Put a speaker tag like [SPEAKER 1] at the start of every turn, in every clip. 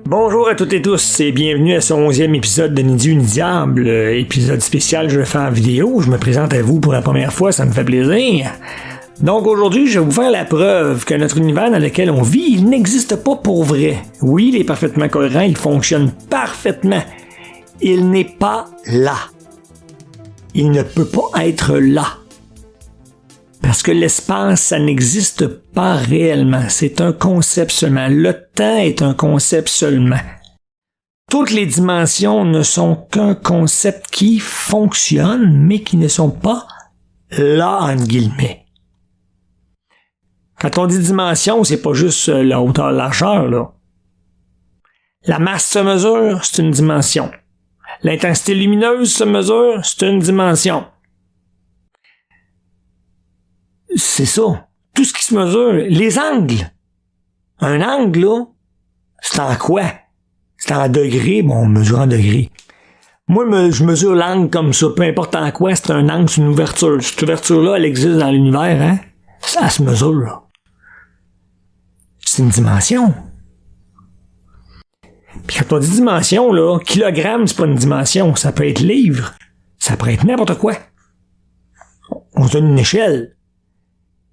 [SPEAKER 1] Bonjour à toutes et tous et bienvenue à ce 11e épisode de Ni Dieu ni Diable, épisode spécial je le fais en vidéo, je me présente à vous pour la première fois, ça me fait plaisir. Donc aujourd'hui, je vais vous faire la preuve que notre univers dans lequel on vit, il n'existe pas pour vrai. Oui, il est parfaitement cohérent, il fonctionne parfaitement. Il n'est pas là. Il ne peut pas être là. Parce que l'espace, ça n'existe pas réellement. C'est un concept seulement. Le temps est un concept seulement. Toutes les dimensions ne sont qu'un concept qui fonctionne, mais qui ne sont pas là, entre guillemets. Quand on dit dimension, c'est pas juste la hauteur, la largeur, là. La masse se mesure, c'est une dimension. L'intensité lumineuse se mesure, c'est une dimension. C'est ça. Tout ce qui se mesure. Les angles. Un angle, là, c'est en quoi? C'est en degrés. Bon, on mesure en degrés. Moi, je mesure l'angle comme ça. Peu importe en quoi, c'est un angle, c'est une ouverture. Cette ouverture-là, elle existe dans l'univers, hein? Ça se mesure, là. C'est une dimension. Puis quand on dit dimension, là, kilogramme, c'est pas une dimension. Ça peut être livre. Ça peut être n'importe quoi. On se donne une échelle.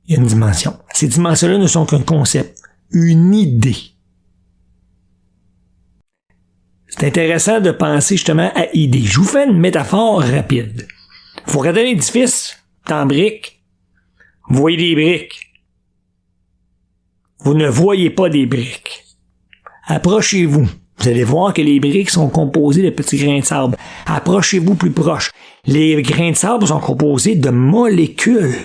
[SPEAKER 1] Il y a une dimension. Ces dimensions-là ne sont qu'un concept, une idée. C'est intéressant de penser justement à idée. Je vous fais une métaphore rapide. Vous regardez un édifice, en briques, vous voyez des briques. Vous ne voyez pas des briques. Approchez-vous. Vous allez voir que les briques sont composées de petits grains de sable. Approchez-vous plus proche. Les grains de sable sont composés de molécules.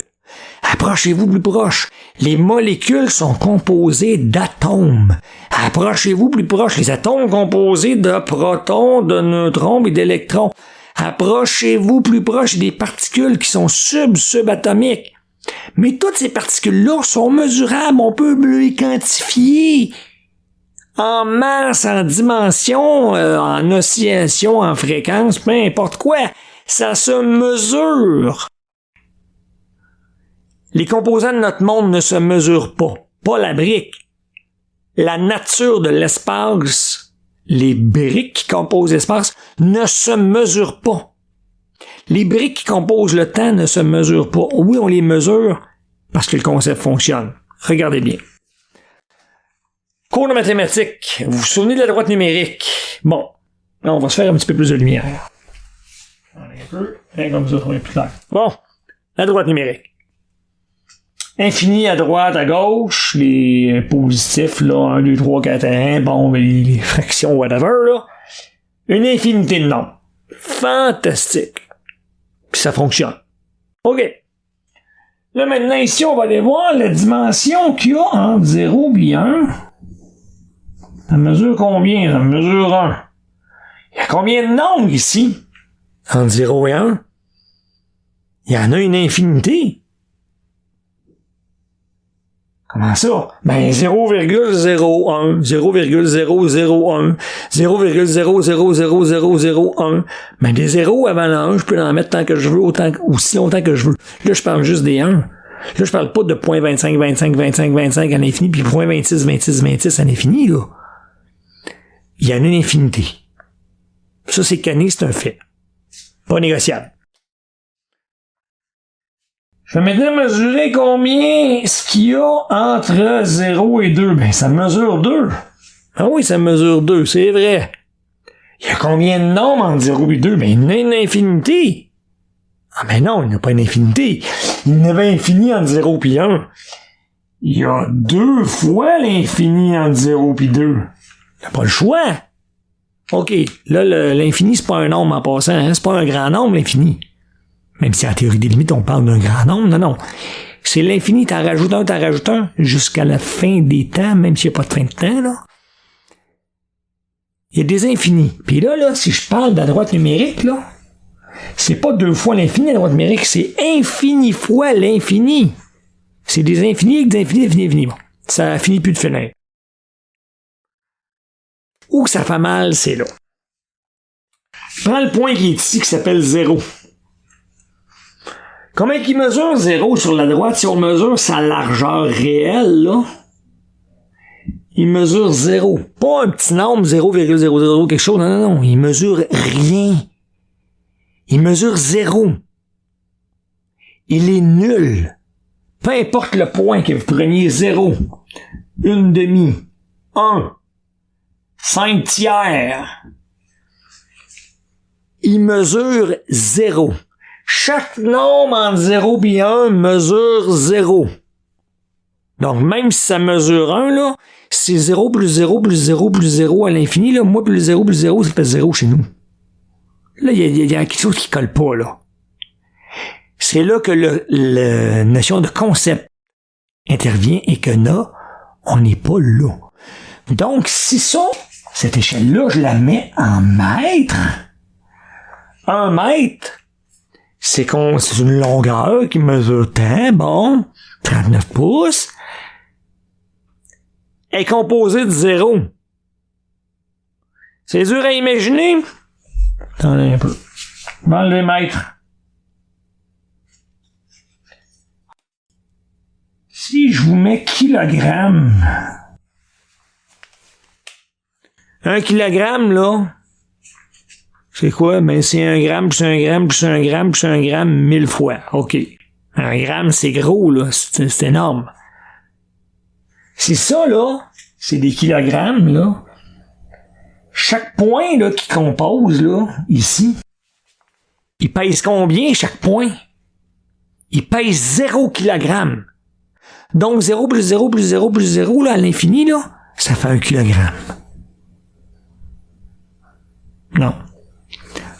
[SPEAKER 1] Approchez-vous plus proche. Les molécules sont composées d'atomes. Approchez-vous plus proche. Les atomes composés de protons, de neutrons et d'électrons. Approchez-vous plus proche des particules qui sont subatomiques. Mais toutes ces particules-là sont mesurables. On peut les quantifier. En masse, en dimension, en oscillation, en fréquence, peu importe quoi. Ça se mesure. Les composants de notre monde ne se mesurent pas. Pas la brique. La nature de l'espace, les briques qui composent l'espace, ne se mesurent pas. Les briques qui composent le temps ne se mesurent pas. Oui, on les mesure parce que le concept fonctionne. Regardez bien. Cours de mathématiques. Vous vous souvenez de la droite numérique? Bon. Là, on va se faire un petit peu plus de lumière. Un peu. Et comme ça, ça va être plus clair. Bon. La droite numérique. Infini à droite, à gauche, les positifs, là, 1, 2, 3, 4, 1, bon, les fractions, whatever, là. Une infinité de nombres. Fantastique. Puis ça fonctionne. OK. Là, maintenant, ici, on va aller voir la dimension qu'il y a entre 0 et 1. Ça mesure combien? Ça mesure 1. Il y a combien de nombres ici? Entre 0 et 1? Il y en a une infinité. Comment ça? Ben 0,01, 0,001, 0,000001. Ben des zéros avant le 1, je peux en mettre tant que je veux, aussi longtemps que je veux. Là, je parle juste des 1. Là, je parle pas de 0.25, 25, 25, 25 à l'infini, puis 0.26, 26, 26 à l'infini, là. Il y en a une infinité. Ça, c'est canné, c'est un fait. Pas négociable. Je vais maintenant mesurer combien ce qu'il y a entre 0 et 2. Ben, ça mesure 2. Ah oui, ça mesure 2, c'est vrai. Il y a combien de nombres entre 0 et 2? Ben, il y en a une infinité. Ah ben non, il n'y a pas une infinité. Il y en avait infini entre 0 et 1. Il y a 2 fois l'infini entre 0 et 2. T'as pas le choix. OK, là, l'infini, c'est pas un nombre en passant, hein? C'est pas un grand nombre, l'infini. Même si en théorie des limites, on parle d'un grand nombre, non. C'est l'infini, t'en rajoutes un, jusqu'à la fin des temps, même s'il n'y a pas de fin de temps, là. Il y a des infinis. Puis là, si je parle de la droite numérique, là, c'est pas 2 fois l'infini, la droite numérique, c'est infini fois l'infini. C'est des infinis avec des infinis, infinis. Bon. Ça finit plus de finir. Où que ça fait mal, c'est là. Prends le point qui est ici, qui s'appelle 0. Comment il mesure 0 sur la droite? Si on mesure sa largeur réelle, là, il mesure 0. Pas un petit nombre, 0,00 quelque chose. Non, non, non. Il mesure rien. Il mesure 0. Il est nul. Peu importe le point que vous preniez, 0, 1/2, 1, 5/3. Il mesure 0. Chaque nombre entre 0 et 1 mesure 0. Donc, même si ça mesure 1, là, c'est 0 plus 0 plus 0 plus 0 à l'infini, là. Moi, plus 0 plus 0, ça fait 0 chez nous. Là, il y a quelque chose qui colle pas, là. C'est là que la notion de concept intervient et que là, on n'est pas là. Donc, si ça, cette échelle-là, je la mets en mètres, 1 mètre, c'est une longueur qui mesure tant, bon, 39 pouces, est composée de 0. C'est dur à imaginer? Attendez un peu. Dans les mètres. Si je vous mets kilogramme, 1 kilogramme, là, c'est quoi? Ben, c'est 1 gramme, plus 1 gramme, plus 1 gramme, plus 1 gramme, 1000 fois. OK. 1 gramme, c'est gros, là. C'est énorme. C'est ça, là. C'est des kilogrammes, là. Chaque point, là, qui compose, là, ici, il pèse combien, chaque point? Il pèse 0 kilogramme. Donc, 0 plus 0 plus 0 plus 0, là, à l'infini, là, ça fait 1 kilogramme. Non.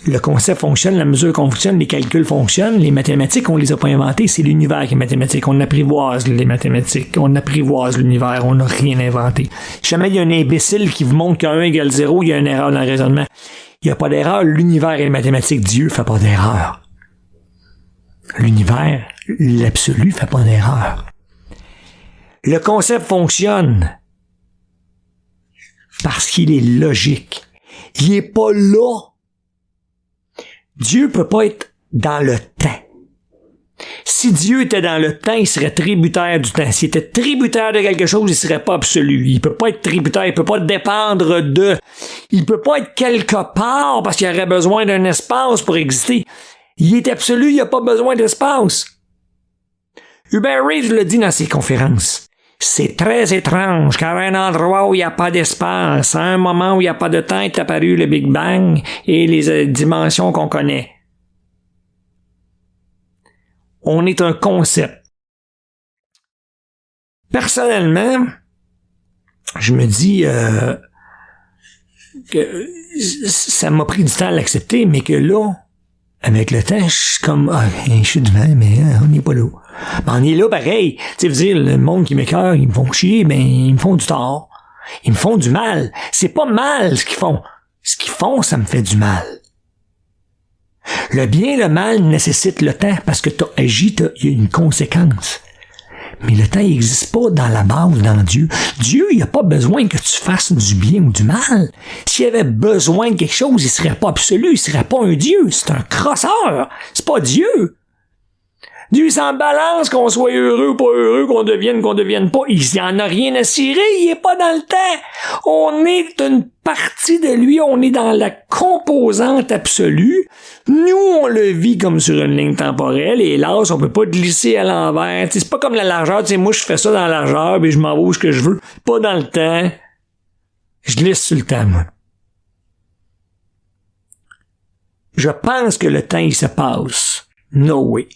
[SPEAKER 1] Le concept fonctionne, la mesure fonctionne, les calculs fonctionnent, les mathématiques, on les a pas inventées, c'est l'univers qui est mathématique. On apprivoise les mathématiques, on apprivoise l'univers, on n'a rien inventé. Jamais il y a un imbécile qui vous montre qu'un 1 égale 0, il y a une erreur dans le raisonnement. Il n'y a pas d'erreur, l'univers est mathématique, Dieu fait pas d'erreur. L'univers, l'absolu, fait pas d'erreur. Le concept fonctionne parce qu'il est logique. Il est pas là. Dieu peut pas être dans le temps. Si Dieu était dans le temps, il serait tributaire du temps. S'il était tributaire de quelque chose, il serait pas absolu. Il peut pas être tributaire, il peut pas dépendre de... Il peut pas être quelque part parce qu'il aurait besoin d'un espace pour exister. Il est absolu, il a pas besoin d'espace. Hubert Reeves le dit dans ses conférences. C'est très étrange, car à un endroit où il n'y a pas d'espace, à un moment où il n'y a pas de temps, est apparu le Big Bang et les dimensions qu'on connaît. On est un concept. Personnellement, je me dis que ça m'a pris du temps à l'accepter, mais que là, avec le temps, je suis comme, je suis devant, mais on n'est pas là. Ben, on est là pareil. Tu sais, dire, le monde qui m'écoeure, ils me font chier, ben, ils me font du tort. Ils me font du mal. C'est pas mal ce qu'ils font. Ce qu'ils font, ça me fait du mal. Le bien et le mal nécessitent le temps parce que t'as agi, il y a une conséquence. Mais le temps, il n'existe pas dans la base, dans Dieu. Dieu, il n'a pas besoin que tu fasses du bien ou du mal. S'il avait besoin de quelque chose, il serait pas absolu, il serait pas un Dieu. C'est un crosseur. C'est pas Dieu. Dieu, il s'en balance, qu'on soit heureux ou pas heureux, qu'on devienne pas. Il n'y en a rien à cirer, il est pas dans le temps. On est une partie de lui, on est dans la composante absolue. Nous, on le vit comme sur une ligne temporelle, et hélas, on peut pas glisser à l'envers. T'sais, c'est pas comme la largeur, moi je fais ça dans la largeur, puis je m'en vais où que je veux. Pas dans le temps. Je glisse sur le temps, moi. Je pense que le temps, il se passe. No way.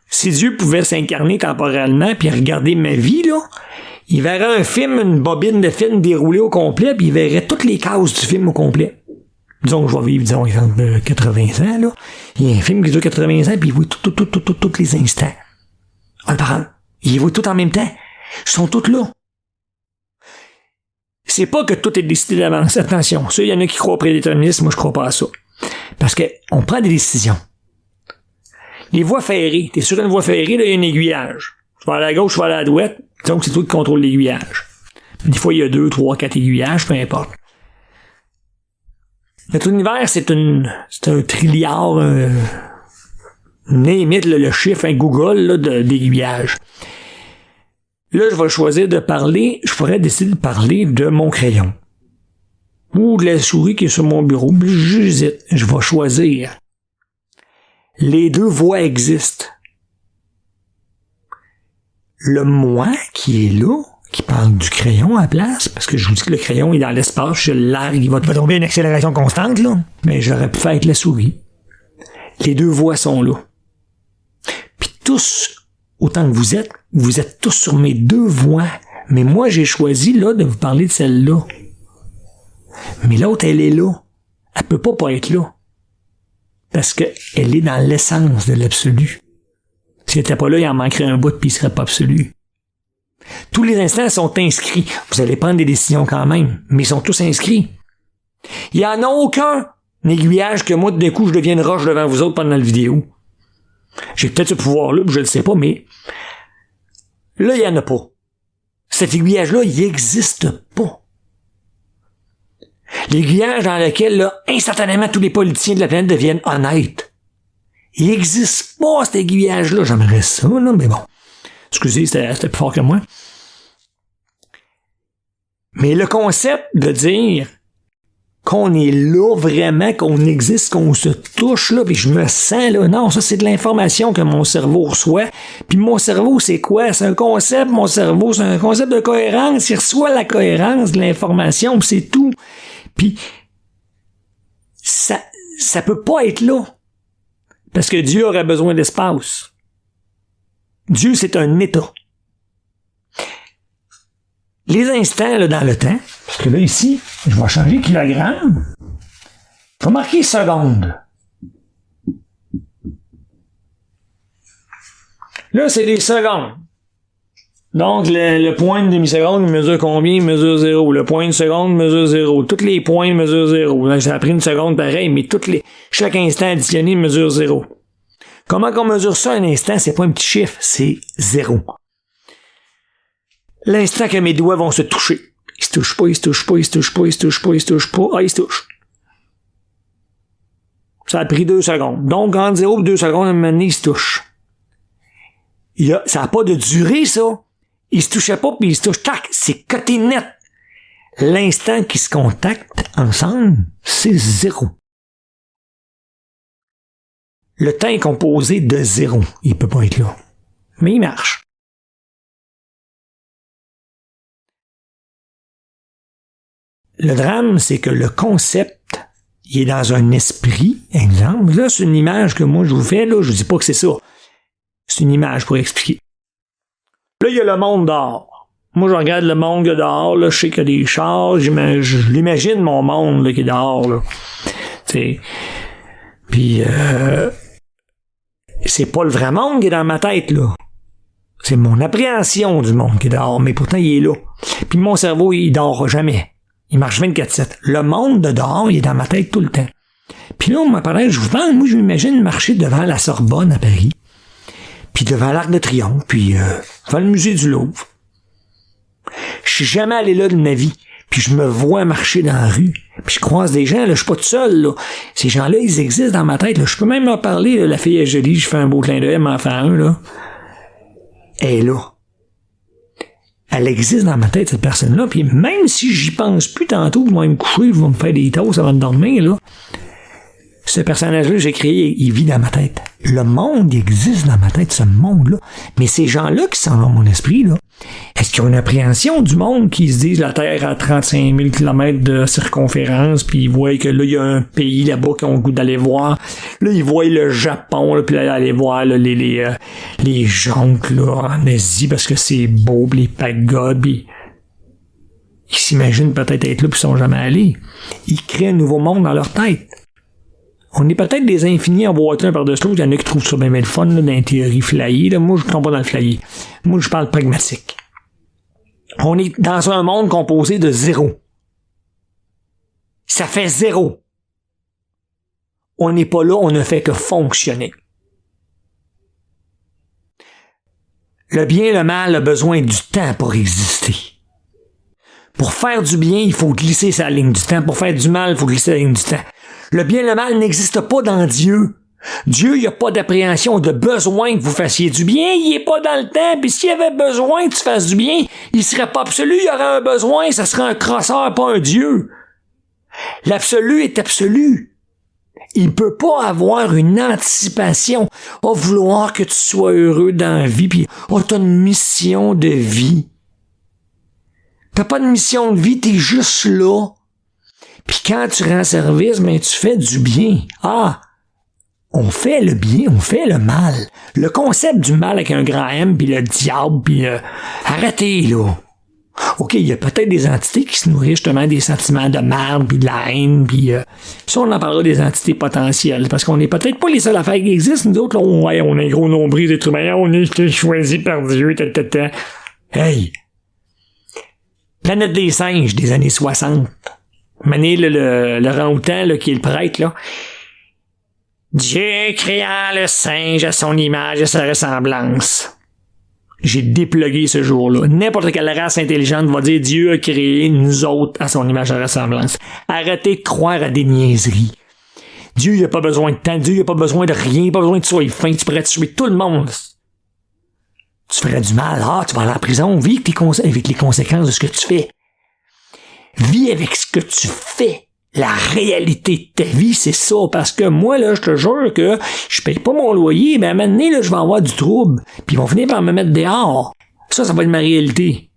[SPEAKER 1] Si Dieu pouvait s'incarner temporellement puis regarder ma vie, là, il verrait un film, une bobine de film déroulée au complet, puis il verrait toutes les cases du film au complet. Disons que je vais vivre, disons, exemple, 80 ans, là. Il y a un film qui dure 80 ans, puis il voit tous les instants. Un par un. Il voit tout en même temps. Ils sont tous là. C'est pas que tout est décidé d'avance. Attention. Ça, il y en a qui croient au prédéterminisme, moi je crois pas à ça. Parce que on prend des décisions. Les voies ferrées. T'es sur une voie ferrée, là, il y a un aiguillage. Je vais aller à la gauche, je vais aller à la droite. Donc, c'est toi qui contrôle l'aiguillage. Des fois, il y a 2, 3, 4 aiguillages, peu importe. Notre univers, c'est un trilliard, limite le chiffre, un Google là, d'aiguillage. Là, je vais choisir de parler, je pourrais décider de parler de mon crayon. Ou de la souris qui est sur mon bureau. J'hésite. Je vais choisir. Les deux voix existent. Le moi qui est là, qui parle du crayon à la place, parce que je vous dis que le crayon est dans l'espace, je le largue, il va tomber à une accélération constante, là. Mais j'aurais pu faire avec la souris. Les deux voix sont là. Puis tous, autant que vous êtes tous sur mes deux voix. Mais moi, j'ai choisi, là, de vous parler de celle-là. Mais l'autre, elle est là. Elle peut pas être là. Parce que elle est dans l'essence de l'absolu. Si elle était pas là, il en manquerait un bout puis il serait pas absolu. Tous les instants sont inscrits. Vous allez prendre des décisions quand même, mais ils sont tous inscrits. Il y en a aucun aiguillage que moi, d'un coup, je devienne roche devant vous autres pendant la vidéo. J'ai peut-être ce pouvoir-là, je le sais pas, mais là, il y en a pas. Cet aiguillage-là, il existe pas. L'aiguillage dans lequel, là, instantanément, tous les politiciens de la planète deviennent honnêtes. Il existe pas, cet aiguillage-là. J'aimerais ça, là, mais bon. Excusez, c'était plus fort que moi. Mais le concept de dire qu'on est là vraiment, qu'on existe, qu'on se touche là, puis je me sens là, non, ça c'est de l'information que mon cerveau reçoit. Puis mon cerveau, c'est quoi? C'est un concept, mon cerveau, c'est un concept de cohérence. Il reçoit la cohérence de l'information, puis c'est tout. Puis ça peut pas être là. Parce que Dieu aurait besoin d'espace. Dieu, c'est un état. Les instants là, dans le temps, parce que là, ici, je vais changer kilogramme. Je vais marquer seconde. Là, c'est des secondes. Donc, le point de demi-seconde mesure combien? Il mesure 0. Le point de seconde mesure 0. Tous les points mesurent 0. Là, ça a pris une seconde pareil, mais chaque instant additionné mesure 0. Comment qu'on mesure ça un instant? C'est pas un petit chiffre, c'est 0. L'instant que mes doigts vont se toucher. Ils se touchent pas, ils se touchent pas, ils se touchent pas, ils se touchent pas, ils se touchent pas. Ah, ils se touchent. Ça a pris 2 secondes. Donc, entre 0 et 2 secondes, à un moment donné, ils se touchent. Ça n'a pas de durée, ça. Ils se touchaient pas, puis ils se touchent. Tac, c'est coté net. L'instant qu'ils se contactent ensemble, c'est 0. Le temps est composé de 0. Il peut pas être là. Mais il marche. Le drame, c'est que le concept, il est dans un esprit, exemple. Là, c'est une image que moi, je vous fais, là. Je vous dis pas que c'est ça. C'est une image pour expliquer. Là, il y a le monde dehors. Moi, je regarde le monde dehors, là. Je sais qu'il y a des chars. Je l'imagine, mon monde, là, qui est dehors, là. T'sais. Puis, c'est pas le vrai monde qui est dans ma tête, là. C'est mon appréhension du monde qui est dehors, mais pourtant, il est là. Puis mon cerveau, il dort jamais. Il marche 24/7. Le monde de dehors, il est dans ma tête tout le temps. Puis là, je vous parle, moi, je m'imagine marcher devant la Sorbonne à Paris, puis devant l'Arc de Triomphe, puis devant le musée du Louvre. Je suis jamais allé là de ma vie. Puis je me vois marcher dans la rue. Puis je croise des gens, là, je suis pas tout seul, là. Ces gens-là, ils existent dans ma tête, là. Je peux même leur parler, là. La fille est jolie, je fais un beau clin d'œil, elle m'en fait un, là. Elle est là. Elle existe dans ma tête, cette personne-là. Puis même si j'y pense plus tantôt, je vais me coucher, je vais me faire des toasts avant de dormir, là. Ce personnage-là que j'ai créé, il vit dans ma tête. Le monde existe dans ma tête, ce monde-là. Mais ces gens-là qui sont dans mon esprit, là, est-ce qu'ils ont une appréhension du monde qui se disent la Terre à 35 000 km de circonférence, puis ils voient que là, il y a un pays là-bas qu'ils ont le goût d'aller voir. Là, ils voient le Japon, là, puis là, aller voir là, les jonques là, en Asie, parce que c'est beau, pis les pagodes, puis ils s'imaginent peut-être être là, puis ils sont jamais allés. Ils créent un nouveau monde dans leur tête. On est peut-être des infinis emboîtés un par-dessus l'autre. Il y en a qui trouvent ça bien le fun, là, dans les théories flyées. Là. Moi, je ne tombe pas dans le flyé. Moi, je parle pragmatique. On est dans un monde composé de 0. Ça fait 0. On n'est pas là, on ne fait que fonctionner. Le bien et le mal a besoin du temps pour exister. Pour faire du bien, il faut glisser sa ligne du temps. Pour faire du mal, il faut glisser la ligne du temps. Le bien et le mal n'existent pas dans Dieu. Dieu, il n'y a pas d'appréhension, de besoin que vous fassiez du bien. Il n'est pas dans le temps. Puis s'il y avait besoin que tu fasses du bien, il ne serait pas absolu. Il y aurait un besoin. Ça serait un crosseur, pas un Dieu. L'absolu est absolu. Il ne peut pas avoir une anticipation. Vouloir que tu sois heureux dans la vie. Puis tu as une mission de vie. T'as pas de mission de vie, t'es juste là. Puis quand tu rends service, tu fais du bien. On fait le bien, on fait le mal. Le concept du mal avec un grand M, puis le diable, puis arrêtez, là. OK, il y a peut-être des entités qui se nourrissent justement des sentiments de merde, puis de la haine, puis ça, on en parlera des entités potentielles, parce qu'on n'est peut-être pas les seules affaires qui existent. Nous autres, là, on a un gros nombril d'êtres humains, on est choisis par Dieu, Hey! Planète des singes des années 60. Mané, le orang-outan, là, qui est le prêtre, là. Dieu créa le singe à son image et sa ressemblance. J'ai déplugué ce jour-là. N'importe quelle race intelligente va dire Dieu a créé nous autres à son image et ressemblance. Arrêtez de croire à des niaiseries. Dieu, il a pas besoin de temps. Dieu, il a pas besoin de rien. Il a pas besoin que tu sois fin. Tu pourrais tuer tout le monde. Tu ferais du mal. Tu vas aller en prison. Vis avec les conséquences de ce que tu fais. Vis avec ce que tu fais. La réalité de ta vie, c'est ça. Parce que moi, là, je te jure que je paye pas mon loyer, mais à un moment donné, là, je vais avoir du trouble. Puis ils vont finir par me mettre dehors. Ça va être ma réalité.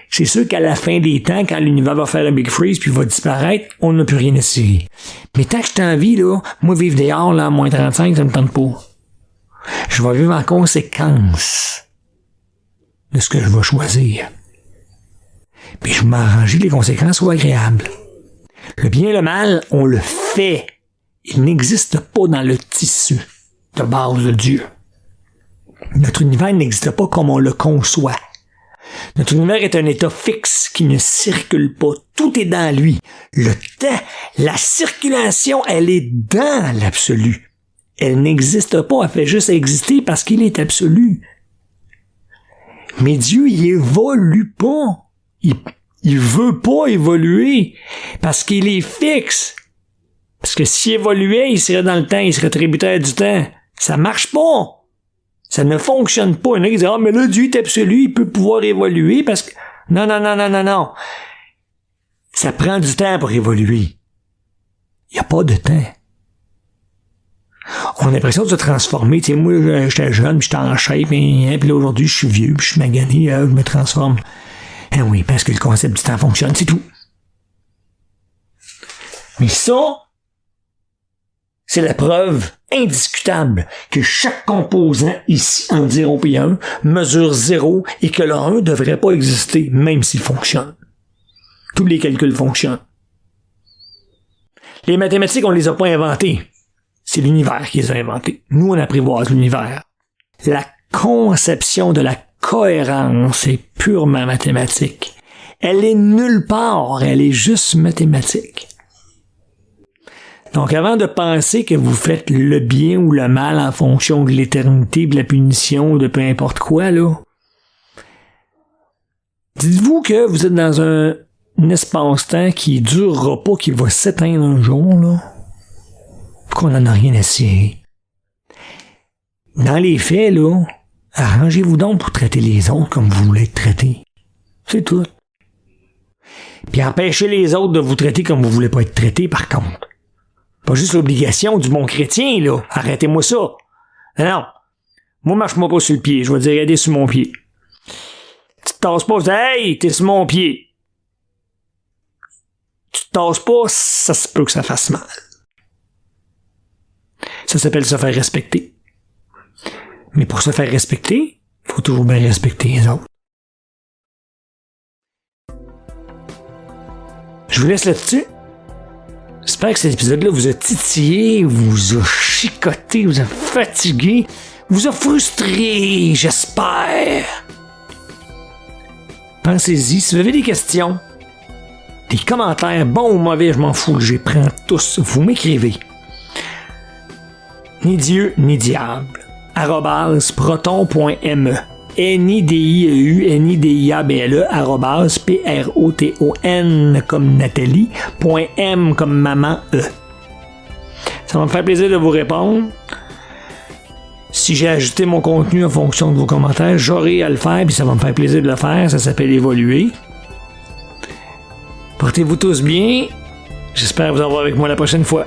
[SPEAKER 1] C'est sûr qu'à la fin des temps, quand l'univers va faire un big freeze puis va disparaître, on n'a plus rien à cirer. Mais tant que je suis en vie, là, moi, vivre dehors, là, à moins 35, ça me tente pas. Je vais vivre en conséquence de ce que je vais choisir. Puis je vais m'arranger que les conséquences soient agréables. Le bien et le mal, on le fait. Il n'existe pas dans le tissu de base de Dieu. Notre univers n'existe pas comme on le conçoit. Notre univers est un état fixe qui ne circule pas. Tout est dans lui. Le temps, la circulation, elle est dans l'absolu. Elle n'existe pas, elle fait juste exister parce qu'il est absolu. Mais Dieu, il évolue pas. Il veut pas évoluer parce qu'il est fixe. Parce que s'il évoluait, il serait dans le temps, il serait tributaire du temps. Ça marche pas. Ça ne fonctionne pas. Il y en a qui disent, mais là, Dieu est absolu, il peut pouvoir évoluer parce que... Non. Ça prend du temps pour évoluer. Il n'y a pas de temps. On a l'impression de se transformer. Tu sais, moi, j'étais jeune, puis j'étais en shape, puis là, aujourd'hui, je suis vieux, puis je suis magané, je me transforme. Oui, parce que le concept du temps fonctionne, c'est tout. Mais ça, c'est la preuve indiscutable que chaque composant ici, entre 0 et 1, mesure 0 et que le 1 ne devrait pas exister, même s'il fonctionne. Tous les calculs fonctionnent. Les mathématiques, on les a pas inventées. C'est l'univers qui les a inventées. Nous, on apprivoise l'univers. La conception de la cohérence est purement mathématique. Elle est nulle part, elle est juste mathématique. Donc, avant de penser que vous faites le bien ou le mal en fonction de l'éternité, de la punition, ou de peu importe quoi, là, dites-vous que vous êtes dans un espace-temps qui durera pas, qui va s'éteindre un jour, là, qu'on n'en a rien à cirer. Dans les faits, là, arrangez-vous donc pour traiter les autres comme vous voulez être traités. C'est tout. Puis empêchez les autres de vous traiter comme vous voulez pas être traités, par contre. Pas juste l'obligation du bon chrétien, là. Arrêtez-moi ça. Non. Moi, marche-moi pas sur le pied. Je vais dire, regardez sur mon pied. Tu te tasses pas, hey, t'es sur mon pied. Tu te tasses pas, ça se peut que ça fasse mal. Ça s'appelle se faire respecter. Mais pour se faire respecter, il faut toujours bien respecter les autres. Je vous laisse là-dessus. J'espère que cet épisode-là vous a titillé, vous a chicoté, vous a fatigué, vous a frustré, j'espère. Pensez-y, si vous avez des questions, des commentaires, bons ou mauvais, je m'en fous, je les prends tous. Vous m'écrivez. Ni Dieu, ni diable. proton.me. NIDIEU, arrobas, PROTON comme Nathalie, .m comme maman E. Ça va me faire plaisir de vous répondre. Si j'ai ajouté mon contenu en fonction de vos commentaires, j'aurai à le faire, puis ça va me faire plaisir de le faire. Ça s'appelle évoluer. Portez-vous tous bien. J'espère vous avoir avec moi la prochaine fois.